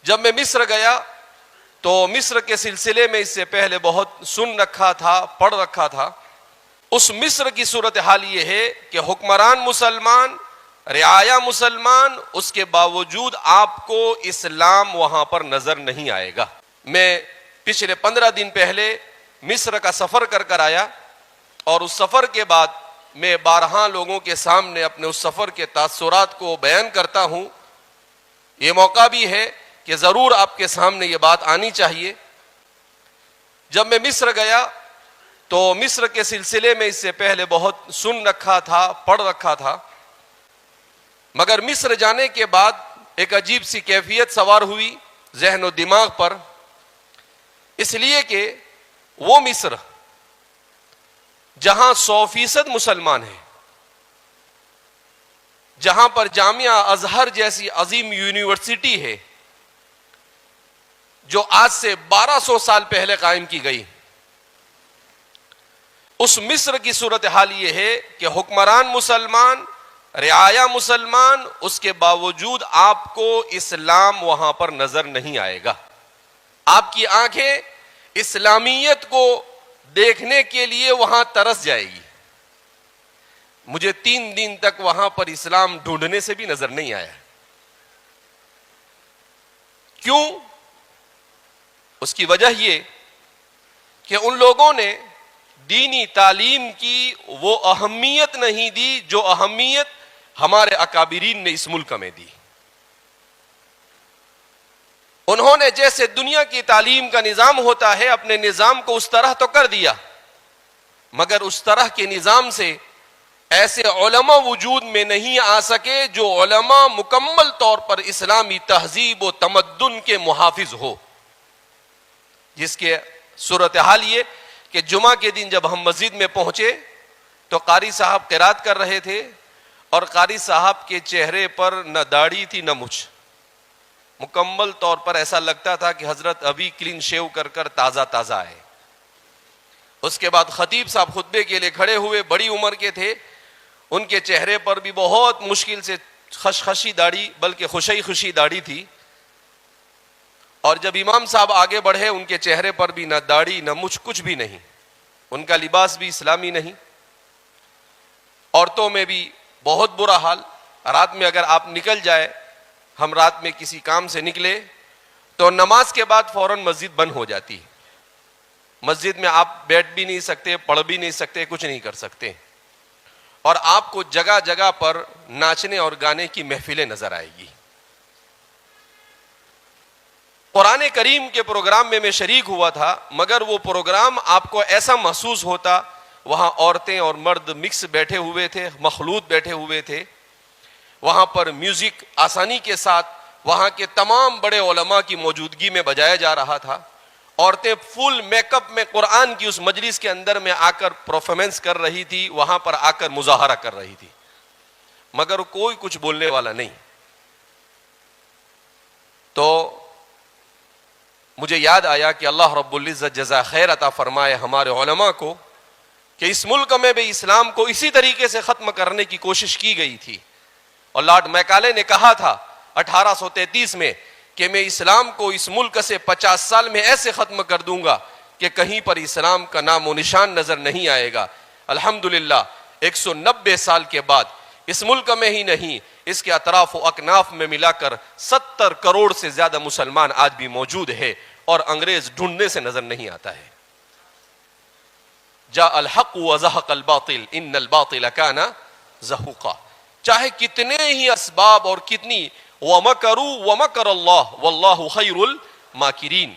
جب میں مصر گیا تو مصر کے سلسلے میں اس سے پہلے بہت سن رکھا تھا، پڑھ رکھا تھا. اس مصر کی صورتحال یہ ہے کہ حکمران مسلمان، رعایا مسلمان، اس کے باوجود آپ کو اسلام وہاں پر نظر نہیں آئے گا. میں پچھلے 15 دن پہلے مصر کا سفر کر آیا، اور اس سفر کے بعد میں بارہا لوگوں کے سامنے اپنے اس سفر کے تاثرات کو بیان کرتا ہوں. یہ موقع بھی ہے کہ ضرور آپ کے سامنے یہ بات آنی چاہیے. جب میں مصر گیا تو مصر کے سلسلے میں اس سے پہلے بہت سن رکھا تھا، پڑھ رکھا تھا، مگر مصر جانے کے بعد ایک عجیب سی کیفیت سوار ہوئی ذہن و دماغ پر، اس لیے کہ وہ مصر جہاں 100% مسلمان ہیں، جہاں پر جامعہ ازہر جیسی عظیم یونیورسٹی ہے جو آج سے 1200 سال پہلے قائم کی گئی، اس مصر کی صورتحال یہ ہے کہ حکمران مسلمان، رعایا مسلمان، اس کے باوجود آپ کو اسلام وہاں پر نظر نہیں آئے گا. آپ کی آنکھیں اسلامیت کو دیکھنے کے لیے وہاں ترس جائے گی. مجھے 3 دن تک وہاں پر اسلام ڈھونڈنے سے بھی نظر نہیں آیا. کیوں؟ اس کی وجہ یہ کہ ان لوگوں نے دینی تعلیم کی وہ اہمیت نہیں دی جو اہمیت ہمارے اکابرین نے اس ملک میں دی. انہوں نے جیسے دنیا کی تعلیم کا نظام ہوتا ہے اپنے نظام کو اس طرح تو کر دیا، مگر اس طرح کے نظام سے ایسے علماء وجود میں نہیں آ سکے جو علماء مکمل طور پر اسلامی تہذیب و تمدن کے محافظ ہو. جس کے صورتحال یہ کہ جمعہ کے دن جب ہم مسجد میں پہنچے تو قاری صاحب قرات کر رہے تھے، اور قاری صاحب کے چہرے پر نہ داڑھی تھی نہ مچھ، مکمل طور پر ایسا لگتا تھا کہ حضرت ابھی کلین شیو کر تازہ آئے. اس کے بعد خطیب صاحب خطبے کے لیے کھڑے ہوئے، بڑی عمر کے تھے، ان کے چہرے پر بھی بہت مشکل سے خشخشی داڑھی بلکہ خوشی داڑھی تھی. اور جب امام صاحب آگے بڑھے ان کے چہرے پر بھی نہ داڑھی نہ مچھ، کچھ بھی نہیں. ان کا لباس بھی اسلامی نہیں. عورتوں میں بھی بہت برا حال. رات میں اگر آپ نکل جائے، ہم رات میں کسی کام سے نکلے تو نماز کے بعد فوراً مسجد بند ہو جاتی. مسجد میں آپ بیٹھ بھی نہیں سکتے، پڑھ بھی نہیں سکتے، کچھ نہیں کر سکتے، اور آپ کو جگہ جگہ پر ناچنے اور گانے کی محفلیں نظر آئے گی. قرآن کریم کے پروگرام میں شریک ہوا تھا، مگر وہ پروگرام آپ کو ایسا محسوس ہوتا، وہاں عورتیں اور مرد مکس بیٹھے ہوئے تھے، مخلوط بیٹھے ہوئے تھے. وہاں پر میوزک آسانی کے ساتھ وہاں کے تمام بڑے علماء کی موجودگی میں بجایا جا رہا تھا. عورتیں فل میک اپ میں قرآن کی اس مجلس کے اندر میں آ کر پرفارمنس کر رہی تھی، وہاں پر آ کر مظاہرہ کر رہی تھی، مگر کوئی کچھ بولنے والا نہیں. تو مجھے یاد آیا کہ اللہ رب العزت جزا خیر عطا فرمائے ہمارے علماء کو کہ اس ملک میں بھی اسلام کو اسی طریقے سے ختم کرنے کی کوشش کی گئی تھی. اور لارڈ میکالے نے کہا تھا 1833 میں کہ میں اسلام کو اس ملک سے 50 سال میں ایسے ختم کر دوں گا کہ کہیں پر اسلام کا نام و نشان نظر نہیں آئے گا. الحمدللہ 190 سال کے بعد اس ملک میں ہی نہیں، اس کے اطراف و اکناف میں ملا کر 70 کروڑ سے زیادہ مسلمان آج بھی موجود ہے، اور انگریز ڈھونڈنے سے نظر نہیں آتا ہے. جاء الحق وزهق الباطل ان الباطل كان زهوقا. چاہے کتنے ہی اسباب اور کتنی ومکروا ومکر اللہ واللہ خیر الماکرین،